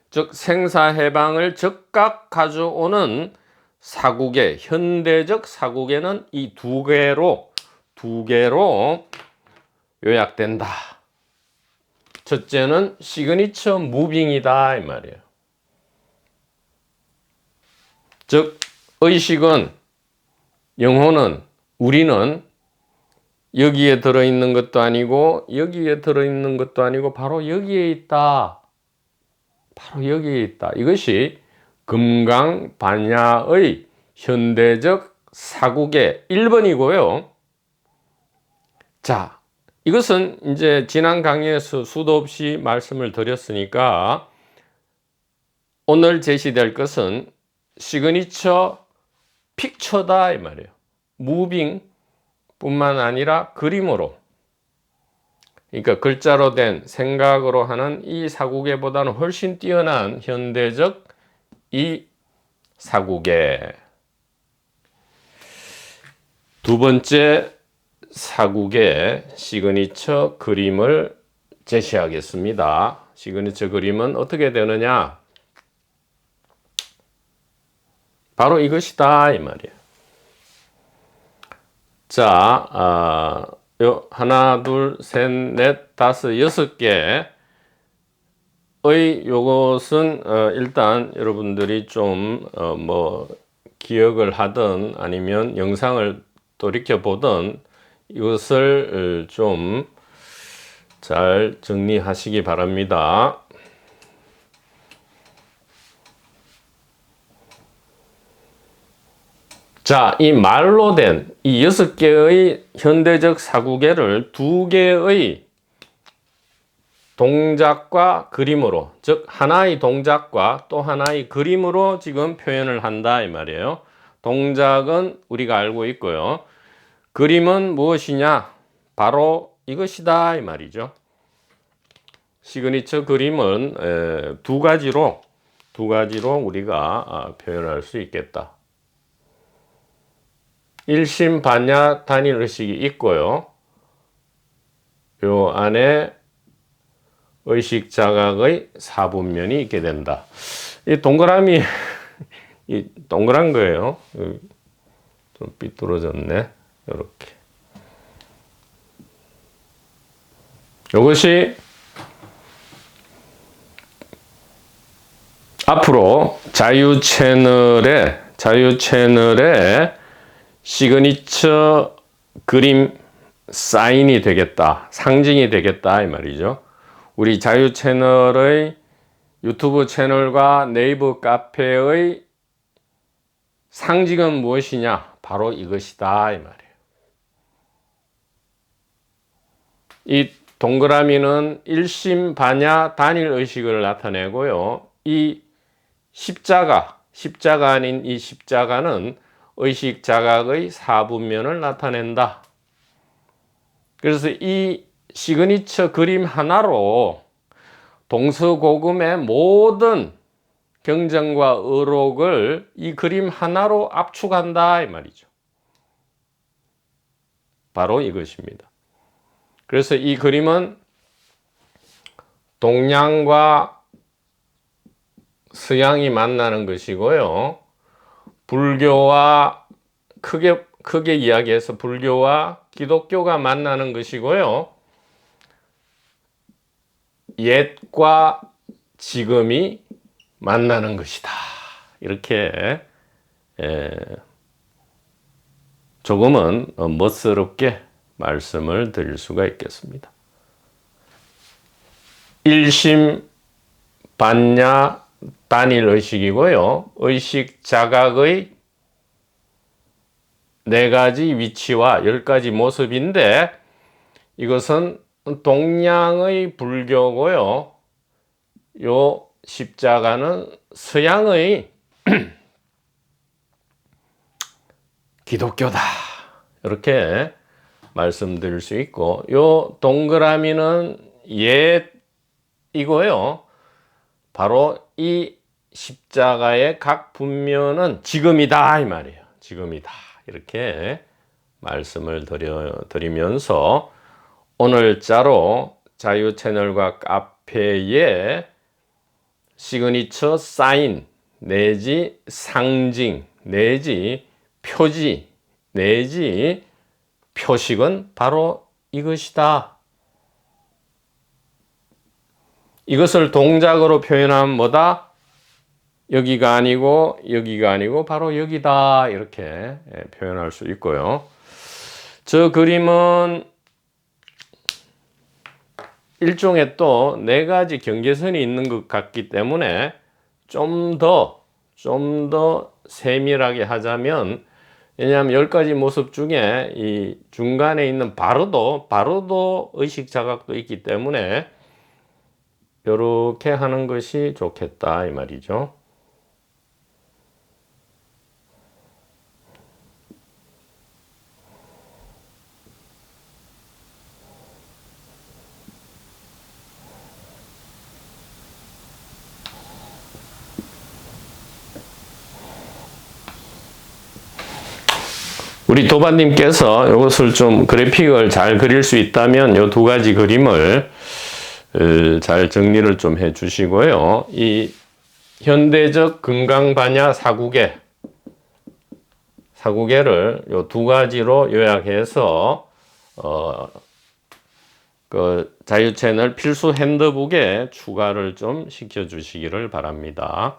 즉 생사해방을 즉각 가져오는 사구계, 현대적 사구계는 이 두 개로 요약된다. 첫째는 시그니처 무빙이다 이 말이에요. 즉 의식은, 영혼은, 우리는 여기에 들어있는 것도 아니고 여기에 들어있는 것도 아니고 바로 여기에 있다. 바로 여기에 있다. 이것이 금강반야의 현대적 사구계 1번이고요. 자, 이것은 이제 지난 강의에서 수도 없이 말씀을 드렸으니까 오늘 제시될 것은 시그니처 픽처다 이 말이에요. 무빙 뿐만 아니라 그림으로, 그러니까 글자로 된 생각으로 하는 이 사구계보다는 훨씬 뛰어난 현대적 이 사구계. 두 번째 사구계 시그니처 그림을 제시하겠습니다. 시그니처 그림은 어떻게 되느냐? 바로 이것이다 이 말이에요. 자, 요 하나, 둘, 셋, 넷, 다섯, 여섯 개의 요것은 일단 여러분들이 좀 뭐 기억을 하든 아니면 영상을 돌이켜 보든 이것을 좀 잘 정리하시기 바랍니다. 자, 이 말로 된 이 6개의 현대적 사구계를 2개의 동작과 그림으로, 즉 하나의 동작과 또 하나의 그림으로 지금 표현을 한다 이 말이에요. 동작은 우리가 알고 있고요. 그림은 무엇이냐? 바로 이것이다 이 말이죠. 시그니처 그림은 두 가지로 우리가 표현할 수 있겠다. 일심반야 단일 의식이 있고요. 요 안에 의식 자각의 사분면이 있게 된다. 이 동그라미 이 동그란 거예요. 좀 삐뚤어졌네. 이렇게. 이것이 앞으로 자유 채널의 시그니처 그림 사인이 되겠다. 상징이 되겠다 이 말이죠. 우리 자유 채널의 유튜브 채널과 네이버 카페의 상징은 무엇이냐? 바로 이것이다 이 말이에요. 이 동그라미는 일심반야 단일 의식을 나타내고요. 이 십자가 아닌 이 십자가는 의식 자각의 사분면을 나타낸다. 그래서 이 시그니처 그림 하나로 동서고금의 모든 경전과 의록을 이 그림 하나로 압축한다 이 말이죠. 바로 이것입니다. 그래서 이 그림은 동양과 서양이 만나는 것이고요. 불교와 크게 이야기해서 불교와 기독교가 만나는 것이고요. 옛과 지금이 만나는 것이다. 이렇게 조금은 멋스럽게 말씀을 드릴 수가 있겠습니다. 일심반야 단일 의식이고요. 의식 자각의 4가지 위치와 10가지 모습인데 이것은 동양의 불교고요. 요 십자가는 서양의 기독교다. 이렇게 말씀드릴 수 있고 요 동그라미는 옛이고요. 바로 이 십자가의 각 분면은 지금이다 이 말이에요. 지금이다. 이렇게 말씀을 드리면서 오늘자로 자유 채널과 카페의 시그니처 사인 내지 상징 내지 표지 내지 표식은 바로 이것이다. 이것을 동작으로 표현하면 뭐다? 여기가 아니고 바로 여기다 이렇게 표현할 수 있고요. 저 그림은 일종의 또 4가지 경계선이 있는 것 같기 때문에 좀 더 세밀하게 하자면 왜냐하면 10가지 모습 중에 이 중간에 있는 바로도 의식 자각도 있기 때문에 이렇게 하는 것이 좋겠다 이 말이죠. 우리 도반님께서 이것을 좀 그래픽을 잘 그릴 수 있다면 이 2가지 그림을 잘 정리를 좀 해 주시고요. 이 현대적 금강반야 사구계를 이 2가지로 요약해서 그 자유 채널 필수 핸드북에 추가를 좀 시켜 주시기를 바랍니다.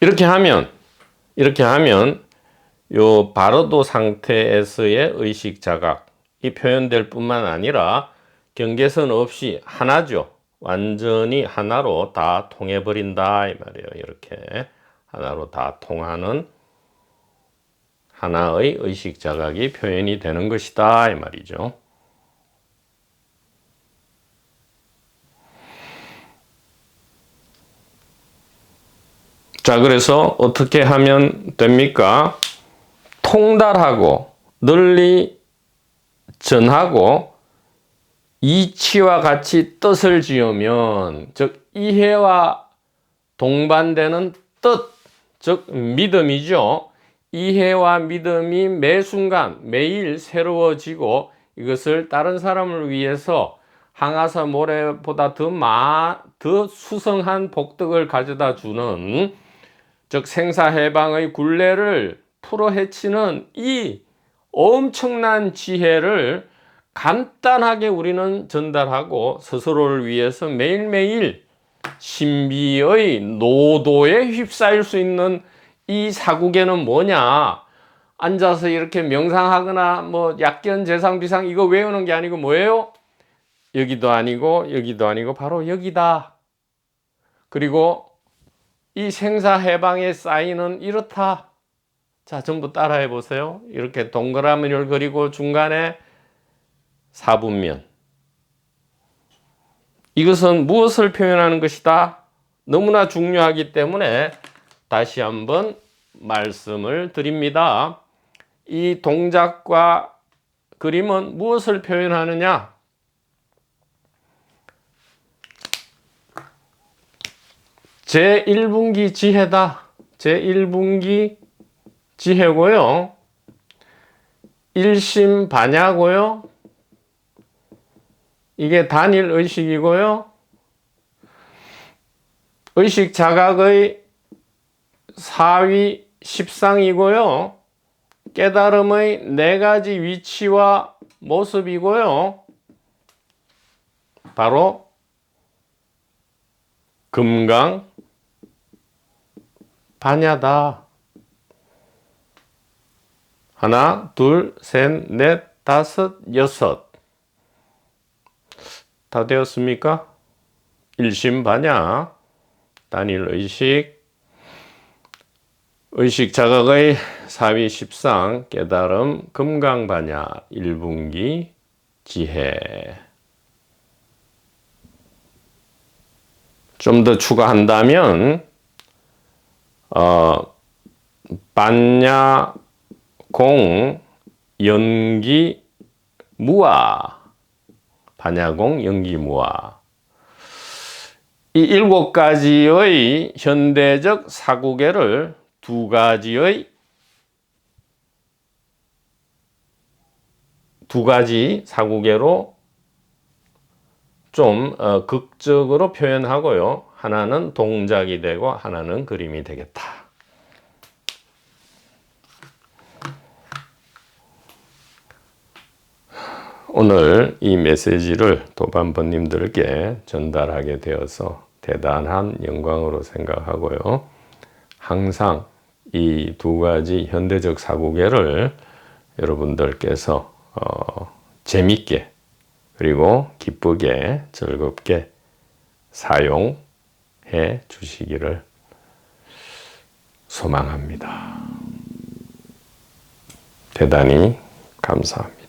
이렇게 하면 요 바로도 상태에서의 의식 자각이 표현될 뿐만 아니라 경계선 없이 하나죠. 완전히 하나로 다 통해버린다 이 말이에요. 이렇게 하나로 다 통하는 하나의 의식 자각이 표현이 되는 것이다 이 말이죠. 자, 그래서 어떻게 하면 됩니까? 통달하고 널리 전하고 이치와 같이 뜻을 지으면, 즉 이해와 동반되는 뜻, 즉 믿음이죠. 이해와 믿음이 매 순간 매일 새로워지고 이것을 다른 사람을 위해서 항아사 모래보다 더 수성한 복덕을 가져다 주는, 즉 생사해방의 굴레를 풀어헤치는 이 엄청난 지혜를 간단하게 우리는 전달하고 스스로를 위해서 매일매일 신비의 노도에 휩싸일 수 있는 이 사국에는 뭐냐? 앉아서 이렇게 명상하거나 뭐 약견 재상 비상 이거 외우는 게 아니고 뭐예요? 여기도 아니고 여기도 아니고 바로 여기다. 그리고 이 생사해방의 사인은 이렇다. 자, 전부 따라해 보세요. 이렇게 동그라미를 그리고 중간에 사분면. 이것은 무엇을 표현하는 것이다? 너무나 중요하기 때문에 다시 한번 말씀을 드립니다. 이 동작과 그림은 무엇을 표현하느냐? 제1분기 지혜다. 제1분기 지혜고요. 일심반야고요. 이게 단일 의식이고요. 의식 자각의 사위 십상이고요. 깨달음의 4가지 위치와 모습이고요. 바로 금강 반야다. 하나, 둘, 셋, 넷, 다섯, 여섯. 다 되었습니까? 일심반야, 단일의식, 의식 자각의 사위십상, 깨달음, 금강반야, 1분기 지혜. 좀 더 추가한다면 반야, 공, 연기, 무아. 반야공, 연기, 무아. 이 7가지의 현대적 사구계를 2가지 사구계로 좀 극적으로 표현하고요. 하나는 동작이 되고 하나는 그림이 되겠다. 오늘 이 메시지를 도반번님들께 전달하게 되어서 대단한 영광으로 생각하고요. 항상 이 2가지 현대적 사고계를 여러분들께서 재밌게 그리고 기쁘게 즐겁게 사용해 주시기를 소망합니다. 대단히 감사합니다.